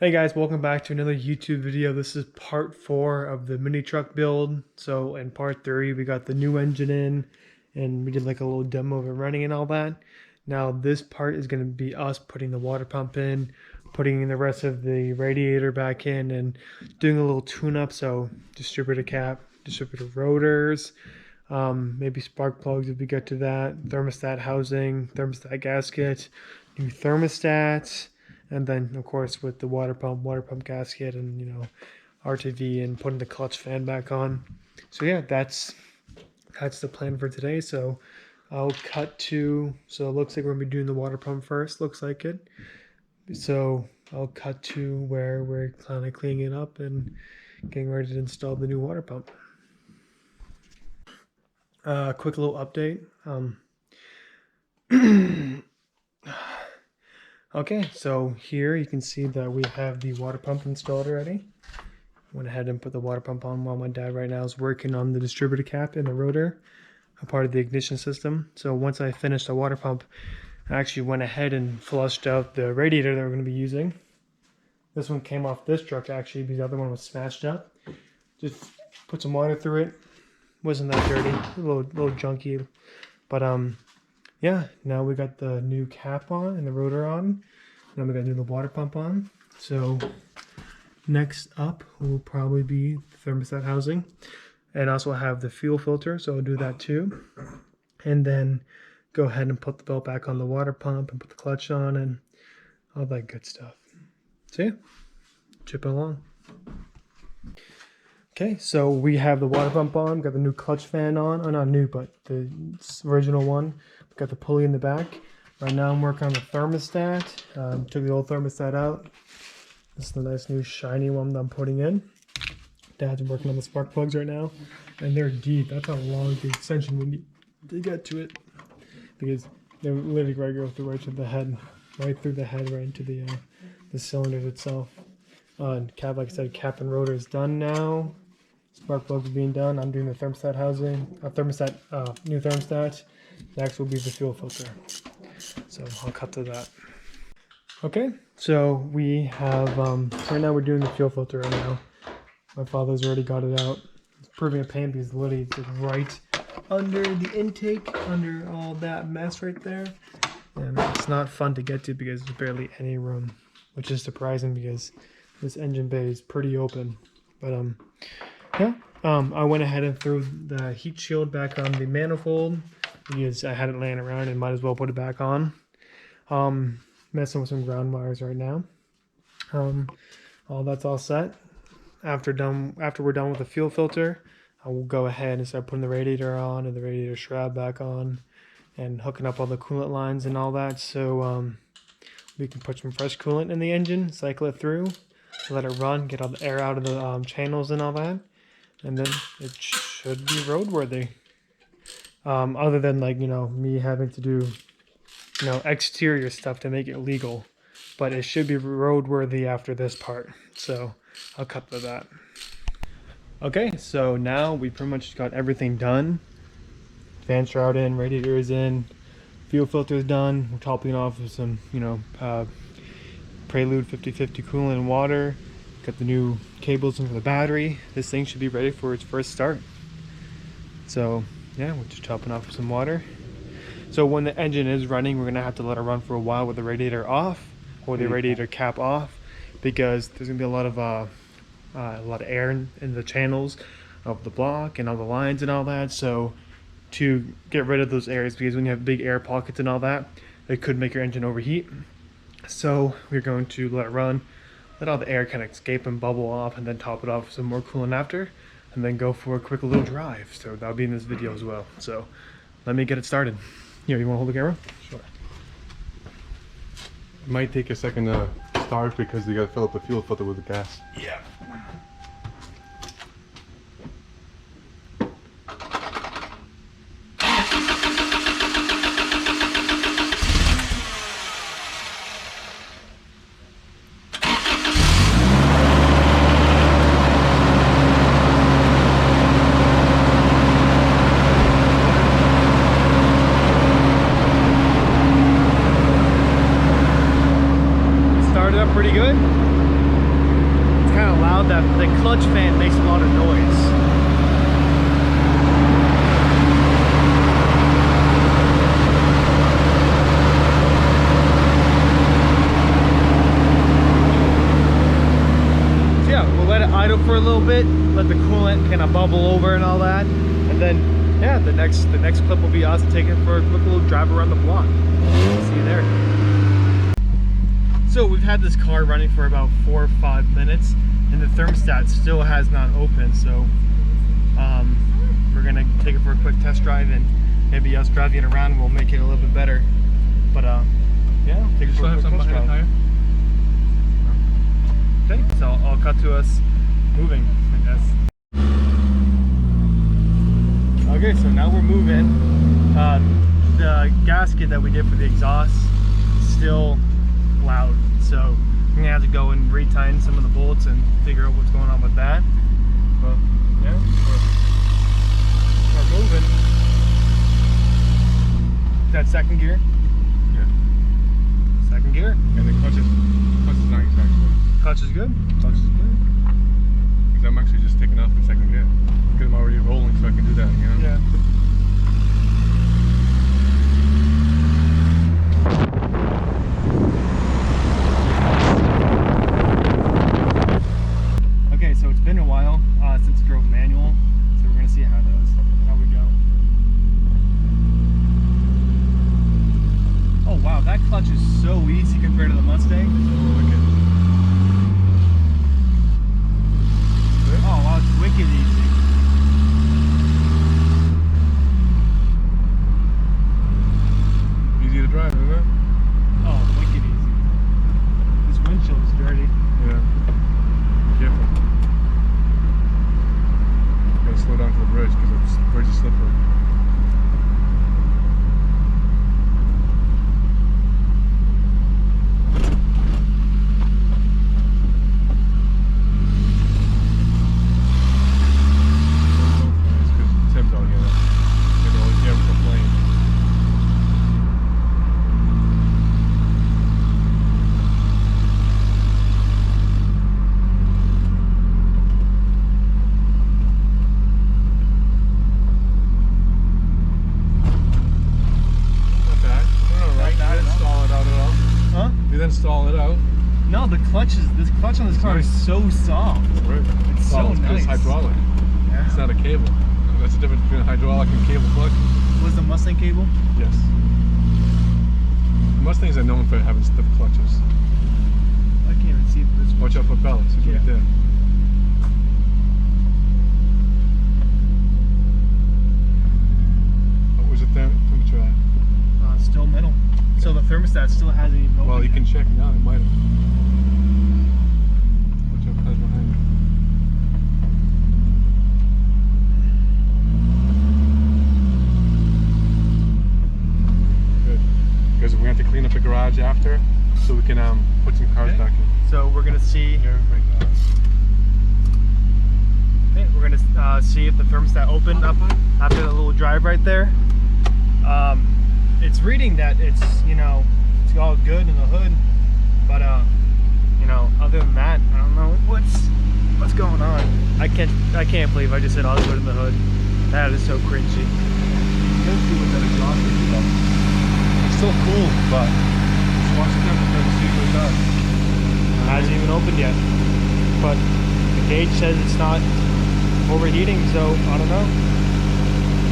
Hey guys, welcome back to another YouTube video. This is part 4 of the mini truck build. So in part 3 we got the new engine in and we did like a little demo of it running and all that. Now this part is going to be us putting the water pump in, putting the rest of the radiator back in, and doing a little tune-up. So distributor cap, distributor rotors, maybe spark plugs if we get to that, thermostat housing, thermostat gasket, new thermostats. And then, of course, with the water pump gasket, and RTV, and putting the clutch fan back on. So yeah, that's the plan for today. So I'll cut to. So it looks like we're gonna be doing the water pump first. Looks like it. So I'll cut to where we're kind of cleaning it up and getting ready to install the new water pump. Quick little update. Okay, so here you can see that we have the water pump installed already. Went ahead and put the water pump on while my dad right now is working on the distributor cap and the rotor, a part of the ignition system. So once I finished the water pump, I actually went ahead and flushed out the radiator that we're going to be using. This one came off this truck actually because the other one was smashed up. Just put some water through it. Wasn't that dirty, a little junky, but yeah, now we got the new cap on and the rotor on. Now we got to do the water pump on. So next up will probably be the thermostat housing, and also have the fuel filter, so I'll do that too. And then go ahead and put the belt back on the water pump and put the clutch on and all that good stuff. So yeah, chip it along. Okay, so we have the water pump on, got the new clutch fan on, or not new, but the original one. We've got the pulley in the back. Right now I'm working on the thermostat. Took the old thermostat out. This is the nice new shiny one that I'm putting in. Dad's working on the spark plugs right now, and they're deep. That's how long the extension we need to get to it, because they're literally right go through right to the head, right through the head, right into the cylinders itself. And cap, like I said, cap and rotor is done now. Spark plugs are being done. I'm doing the thermostat housing, new thermostat. Next will be the fuel filter. So I'll cut to that. Okay, so we have, right now we're doing the fuel filter right now. My father's already got it out. It's proving a pain because literally it's right under the intake, under all that mess right there. And it's not fun to get to because there's barely any room, which is surprising because this engine bay is pretty open. But yeah, I went ahead and threw the heat shield back on the manifold because I had it laying around and might as well put it back on. Messing with some ground wires right now. All that's all set. After we're done with the fuel filter, I will go ahead and start putting the radiator on and the radiator shroud back on and hooking up all the coolant lines and all that, so we can put some fresh coolant in the engine, cycle it through, let it run, get all the air out of the channels and all that, and then it should be roadworthy. Other than me having to do exterior stuff to make it legal, but it should be roadworthy after this part, so I'll cut to that. Okay, so now we pretty much got everything done. Fan shroud in, radiator is in, fuel filter is done. We're topping off with some Prelude 50/50 coolant and water. Got the new cables in for the battery. This thing should be ready for its first start. So yeah, we're just topping off with some water. So when the engine is running, we're gonna have to let it run for a while with the radiator off or the radiator cap off, because there's gonna be a lot of air in the channels of the block and all the lines and all that. So to get rid of those areas, because when you have big air pockets and all that, it could make your engine overheat. So we're going to let it run, let all the air kind of escape and bubble off, and then top it off with some more coolant after, and then go for a quick little drive. So that'll be in this video as well. So let me get it started. Here, you want to hold the camera? Sure. It might take a second to start because you gotta fill up the fuel filter with the gas. Yeah. Started up pretty good. found that the clutch fan makes a lot of noise. So yeah, we'll let it idle for a little bit, let the coolant kind of bubble over and all that, and then yeah, the next clip will be us taking it for a quick little drive around the block. See you there. So we've had this car running for about 4 or 5 minutes, and the thermostat still has not opened. So we're gonna take it for a quick test drive, and maybe us driving it around will make it a little bit better. But yeah, take it for a quick test drive. Okay, so I'll cut to us moving, I guess. Okay, so now we're moving. The gasket that we did for the exhaust is still loud, so I'm gonna have to go and retighten some of the bolts and figure out what's going on with that. But yeah, we're moving. Is that second gear? Yeah. Second gear. And the clutch is nice actually. Clutch is good. Clutch is good. Because I'm actually just taking off in second gear. Because I'm already rolling, so I can do that, you know? Yeah. Okay, so it's been a while since I drove manual, so we're gonna see how we go. Oh wow, that clutch is so easy compared to the Mustang. Oh, wicked. Oh wow, it's wicked easy. Easy to drive, isn't it? Oh, wicked easy. This windshield is dirty. Yeah. Be careful. Gotta slow down to the bridge because the bridge is slippery. Install it out. No, this clutch on this car is so soft. Right. It's so nice. It's hydraulic. Yeah. It's not a cable. That's the difference between a hydraulic and cable clutch. Was the Mustang cable? Yes. Mustangs are known for having stiff clutches. I can't even see this one. Watch out for pellets. It's right there. What was the temperature at? Still middle. So the thermostat still hasn't even opened. Well, you can check now. It might have. Watch out, cars behind you. Good. Because we have to clean up the garage after, so we can put some cars back in. So we're gonna see. Here, right now. Okay, we're gonna see if the thermostat opened up after the little drive right there. It's reading that it's, you know, it's all good in the hood, but you know, other than that, I don't know what's going on. I can't believe I just said all good in the hood. That is so cringy. Let's see what that exhaust is about. It's still cool, but just watch the temperature and see what it does. It hasn't even opened yet, but the gauge says it's not overheating, so I don't know.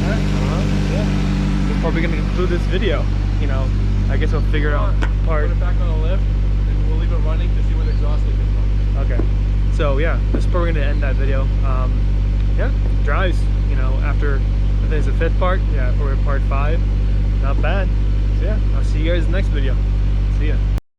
I don't know. Yeah. We're probably going to conclude this video. You know, I guess we'll figure it out. Put it back on a lift, and we'll leave it running to see where the exhaust leak is from. Okay. So yeah, this is probably going to end that video. Yeah, drives. You know, after I think it's the 5th part. Yeah, for part 5. Not bad. So yeah, I'll see you guys in the next video. See ya.